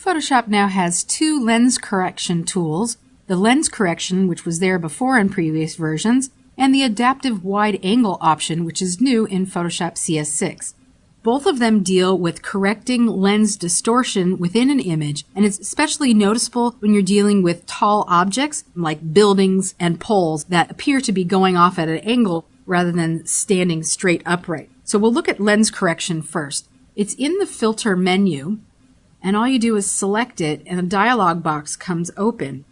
Photoshop now has two lens correction tools, the lens correction, which was there before in previous versions, and the adaptive wide angle option, which is new in Photoshop CS6. Both of them deal with correcting lens distortion within an image, and it's especially noticeable when you're dealing with tall objects like buildings and poles that appear to be going off at an angle rather than standing straight upright. So we'll look at lens correction first. It's in the filter menu, and all you do is select it and a dialog box comes open.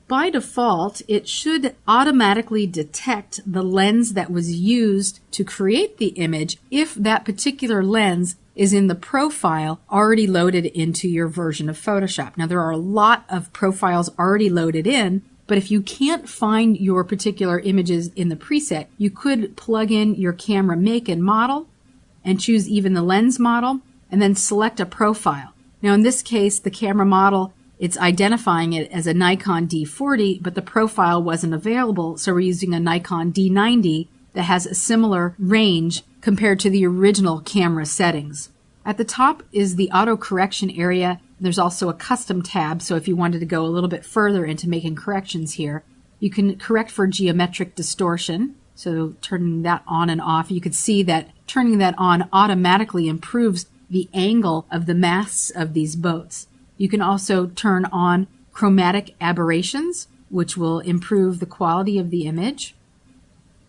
By default, it should automatically detect the lens that was used to create the image if that particular lens is in the profile already loaded into your version of Photoshop. Now, there are a lot of profiles already loaded in, but if you can't find your particular images in the preset, you could plug in your camera make and model and choose even the lens model and then select a profile. Now, in this case, the camera model, it's identifying it as a Nikon D40, but the profile wasn't available, so we're using a Nikon D90 that has a similar range compared to the original camera settings. At the top is the auto correction area. There's also a custom tab, so if you wanted to go a little bit further into making corrections here, you can correct for geometric distortion, so turning that on and off. You could see that turning that on automatically improves the angle of the masts of these boats. You can also turn on chromatic aberrations, which will improve the quality of the image.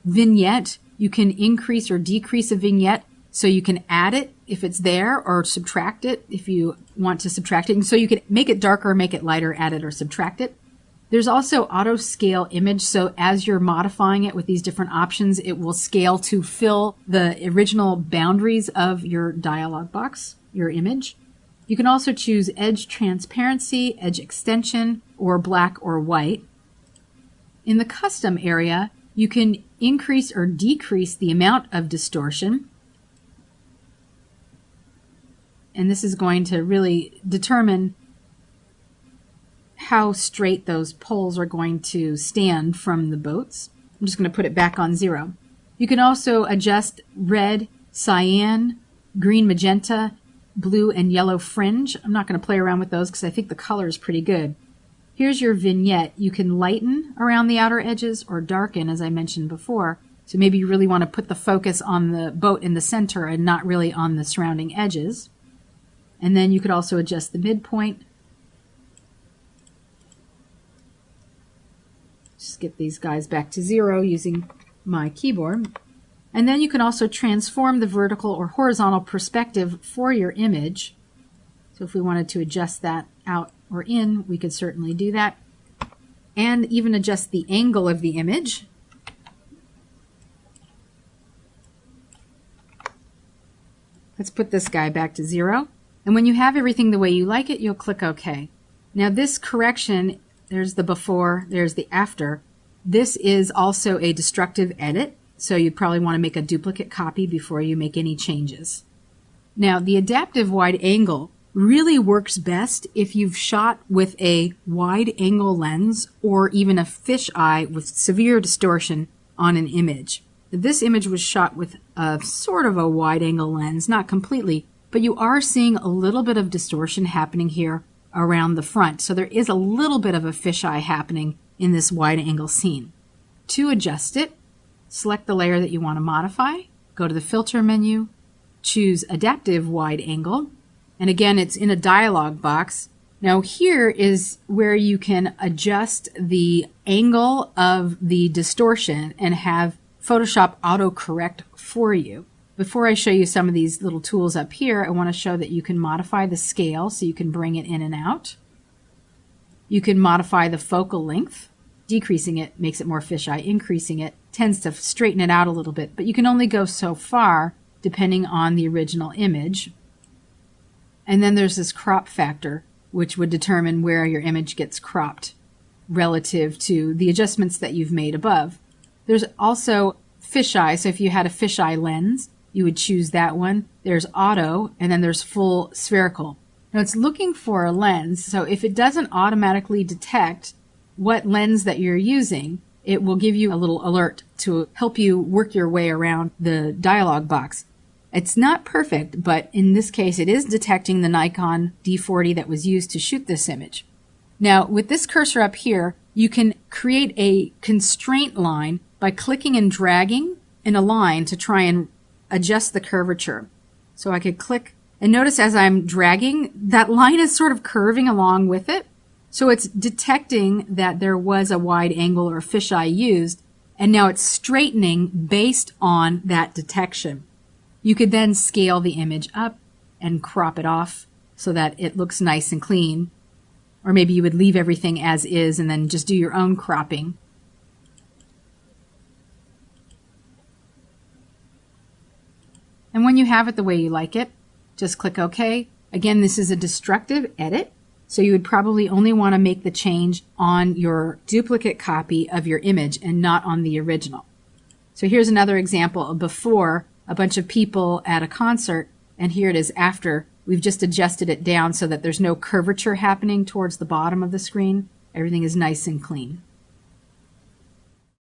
Vignette, you can increase or decrease a vignette, so you can add it if it's there or subtract it if you want to subtract it. And so you can make it darker, make it lighter, add it or subtract it. There's also auto scale image, so as you're modifying it with these different options, it will scale to fill the original boundaries of your dialog box, your image. You can also choose edge transparency, edge extension, or black or white. In the custom area, you can increase or decrease the amount of distortion. And this is going to really determine how straight those poles are going to stand from the boats. I'm just going to put it back on 0. You can also adjust red, cyan, green, magenta, blue, and yellow fringe. I'm not going to play around with those because I think the color is pretty good. Here's your vignette. You can lighten around the outer edges or darken, as I mentioned before. So maybe you really want to put the focus on the boat in the center and not really on the surrounding edges. And then you could also adjust the midpoint. Just get these guys back to 0 using my keyboard. And then you can also transform the vertical or horizontal perspective for your image. So if we wanted to adjust that out or in, we could certainly do that. And even adjust the angle of the image. Let's put this guy back to 0. And when you have everything the way you like it, you'll click OK. Now this correction, there's the before, there's the after. This is also a destructive edit, so you'd probably want to make a duplicate copy before you make any changes. Now the adaptive wide angle really works best if you've shot with a wide angle lens or even a fisheye with severe distortion on an image. This image was shot with a sort of a wide angle lens, not completely, but you are seeing a little bit of distortion happening here around the front. So there is a little bit of a fisheye happening in this wide angle scene. To adjust it, select the layer that you want to modify, go to the filter menu, choose adaptive wide angle, and again it's in a dialog box. Now here is where you can adjust the angle of the distortion and have Photoshop auto-correct for you. Before I show you some of these little tools up here, I want to show that you can modify the scale so you can bring it in and out. You can modify the focal length. Decreasing it makes it more fisheye. Increasing it tends to straighten it out a little bit, but you can only go so far depending on the original image. And then there's this crop factor, which would determine where your image gets cropped relative to the adjustments that you've made above. There's also fisheye, so if you had a fisheye lens, you would choose that one. There's auto, and then there's full spherical. Now it's looking for a lens, so if it doesn't automatically detect what lens that you're using, it will give you a little alert to help you work your way around the dialog box. It's not perfect, but in this case it is detecting the Nikon D40 that was used to shoot this image. Now with this cursor up here, you can create a constraint line by clicking and dragging in a line to try and adjust the curvature. So I could click, and notice as I'm dragging, that line is sort of curving along with it. So it's detecting that there was a wide angle or fisheye used, and now it's straightening based on that detection. You could then scale the image up and crop it off so that it looks nice and clean. Or maybe you would leave everything as is and then just do your own cropping. And when you have it the way you like it, just click OK. Again, this is a destructive edit, so you would probably only want to make the change on your duplicate copy of your image and not on the original. So here's another example of before, a bunch of people at a concert, and here it is after. We've just adjusted it down so that there's no curvature happening towards the bottom of the screen. Everything is nice and clean.